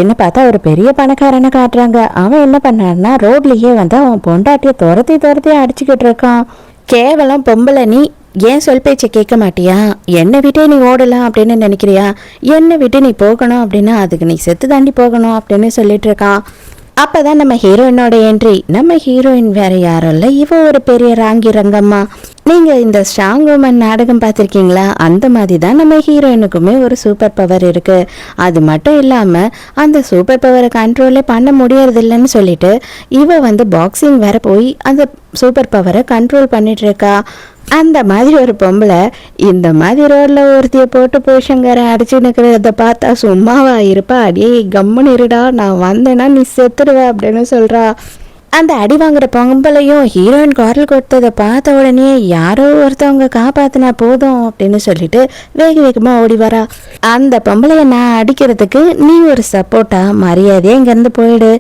என்ன பார்த்தா ஒரு பெரிய பணக்காரனை காட்டுறாங்க. அவன் என்ன பண்ணான்னா ரோட்லயே வந்து அவன் பொண்டாட்டிய துரத்தி துரத்தி அடிச்சுக்கிட்டு இருக்கான். கேவலம் பொம்பளை நீ ஏன் சொல் பேச்சை கேட்க மாட்டியா? என்னை விட்டே நீ ஓடலாம் அப்படின்னு நினைக்கிறியா? என்னை விட்டு நீ போகணும் அப்படின்னா அதுக்கு நீ செத்து தாண்டி போகணும் அப்படின்னு சொல்லிட்டு இருக்கான். அப்பதான் நம்ம ஹீரோயினோட என்ட்ரி. நம்ம ஹீரோயின் வேற யாரும் இல்லை, இவ ஒரு பெரிய ராங்கி ரங்கம்மா. நீங்க இந்த ஸ்ட்ராங் உமன் நாடகம் பார்த்துருக்கீங்களா? அந்த மாதிரி தான் நம்ம ஹீரோயினுக்குமே ஒரு சூப்பர் பவர் இருக்கு. அது மட்டும் இல்லாம அந்த சூப்பர் பவரை கண்ட்ரோலே பண்ண முடியறது இல்லைன்னு சொல்லிட்டு இவ வந்து பாக்ஸிங் வேற போய் அந்த சூப்பர் பவரை கண்ட்ரோல் பண்ணிட்டு இருக்கா. அந்த மாதிரி ஒரு பொம்பளை இந்த மாதிரி ரோட்ல ஒருத்திய போட்டு புருஷங்கார அடிச்சு நிற்கிறத பார்த்தா சும்மாவா இருப்பா? அடியே கம்முன்னு இருடா, நான் வந்தேன்னா நீ செத்துடுவ அப்படின்னு சொல்றா. அந்த அடி வாங்குற பொம்பளையும் ஹீரோயின் குரல் கொடுத்ததை பார்த்த உடனே யாரோ ஒருத்தவங்க காப்பாத்தினா போதும் அப்படின்னு சொல்லிட்டு வேக வேகமா ஓடி வரா. அந்த பொம்பளைய நான் அடிக்கிறதுக்கு நீ ஒரு சப்போர்ட்டா? மரியாதையா இங்கேருந்து போயிடு,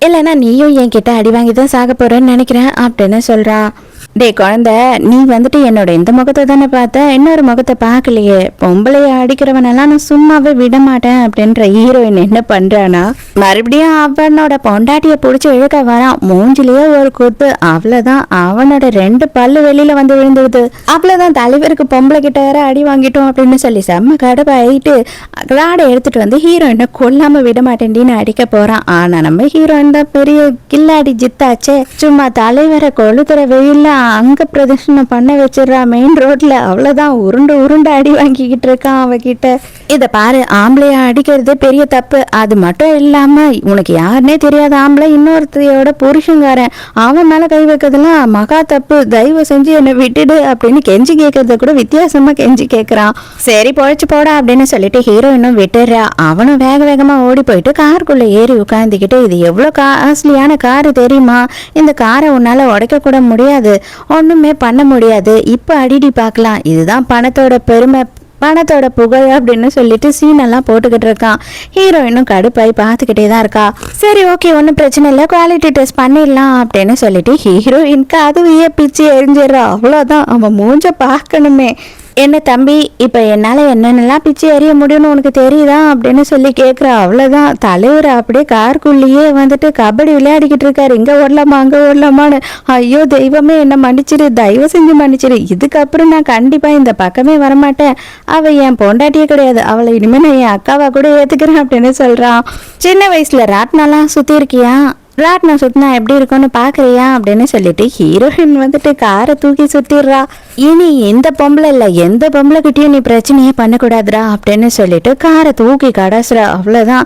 இல்லைன்னா நீயும் என்கிட்ட அடி வாங்கி தான் சாக போறேன்னு நினைக்கிறேன் அப்படின்னு சொல்றான். டே குழந்தை, நீ வந்துட்டு என்னோட இந்த முகத்தை தானே பார்த்த, இன்னொரு முகத்தை பார்க்கலையே. பொம்பளைய அடிக்கிறவனெல்லாம் நான் சும்மாவே விட மாட்டேன் அப்படின்ற ஹீரோயின் என்ன பண்றானா, மறுபடியும் அவனோட பொண்டாட்டிய பிடிச்சி இழுக்க வரான். மூஞ்சிலேயே ஒரு குத்து. அவ்வளவுதான், அவனோட 2 பல்லு வெளியில வந்து விழுந்துடுது. அவ்வளவுதான், தலைவருக்கு பொம்பளை கிட்ட வேற அடி வாங்கிட்டோம் அப்படின்னு சொல்லி செம்ம கடுப்பாயிட்டு ராடை எடுத்துட்டு வந்து ஹீரோயினை கொல்லாம விட மாட்டேன்னு அடிக்க போறான். ஆனா நம்ம ஹீரோயின் தான் பெரிய கில்லாடி ஜித்தாச்சே. சும்மா தலைவரை கொளுத்துற வெயில்ல அங்க பிரதர்ஷனம் பண்ண வச்சிடறா மெயின் ரோட்ல. அவ்வளவுதான், உருண்டு உருண்டு அடி வாங்கிக்கிட்டு இருக்கான் அவகிட்ட. இத பாரு, ஆம்பளைய அடிக்கிறது பெரிய தப்பு. அது மட்டும் இல்லாம உனக்கு யாருன்னே தெரியாத ஆம்பளை இன்னொருத்தையோட புருஷங்காரன், அவன் மேல கை வைக்கிறதுலாம் மகா தப்பு. தயவு செஞ்சு என்னை விட்டுடு அப்படின்னு கெஞ்சி கேட்கறத கூட வித்தியாசமா கெஞ்சி கேட்கறான். சரி பொழைச்சு போடா அப்படின்னு சொல்லிட்டு ஹீரோயினும் விட்டுறா. அவனும் வேக வேகமா ஓடி போயிட்டு காருக்குள்ள ஏறி உட்காந்துக்கிட்டு, இது எவ்வளவு காஸ்ட்லியான காரு தெரியுமா? இந்த காரை உன்னால உடைக்க கூட முடியாது, ஒண்ணுமே பண்ண முடியாது. இப்ப அடிடி பார்க்கலாம், இதுதான் பணத்தோட பெருமை, பணத்தோட புகழ் அப்படின்னு சொல்லிட்டு சீனெல்லாம் போட்டுக்கிட்டு இருக்கான். ஹீரோயினும் கடுப்பாய் பார்த்துக்கிட்டே தான் இருக்கா. சரி ஓகே, ஒன்றும் பிரச்சனை இல்லை, குவாலிட்டி டெஸ்ட் பண்ணிடலாம் அப்படின்னு சொல்லிட்டு ஹீரோயினுக்கு அதுவே பிச்சு எரிஞ்சிடறா. அவ்வளோதான், அவன் மூஞ்ச பார்க்கணுமே. என்ன தம்பி, இப்போ என்னால் என்னென்னலாம் பிச்சு எறிய முடியும்னு உனக்கு தெரியுதா அப்படின்னு சொல்லி கேட்குறா. அவ்வளோதான், தலைவர் அப்படியே காருக்குள்ளேயே வந்துட்டு கபடி விளையாடிக்கிட்டு இருக்காரு. இங்கே ஓடலாமா அங்கே ஓடலாமான்னு. ஐயோ தெய்வமே, என்ன மன்னிச்சிரு, தயவு செஞ்சு மன்னிச்சிரு. இதுக்கப்புறம் நான் கண்டிப்பாக இந்த பக்கமே வரமாட்டேன். அவள் என் பொண்டாட்டியே கிடையாது, அவளை இனிமேல் நான் என் அக்காவா கூட ஏற்றுக்கிறேன் அப்படின்னு சொல்கிறான். சின்ன வயசில் ராட்னாலாம் சுற்றி இருக்கியா? ராட்னா சுத்தினா எப்படி இருக்கும்னு பாக்குறியா அப்படின்னு சொல்லிட்டு ஹீரோயின் வந்துட்டு காரை தூக்கி சுத்திடுறா. இனி எந்த பொம்பளை இல்ல, எந்த பொம்பளை கிட்டயும் நீ பிரச்சனையே பண்ணக்கூடாதுரா அப்படின்னு சொல்லிட்டு காரை தூக்கி கடாசுறா. அவ்வளவுதான்.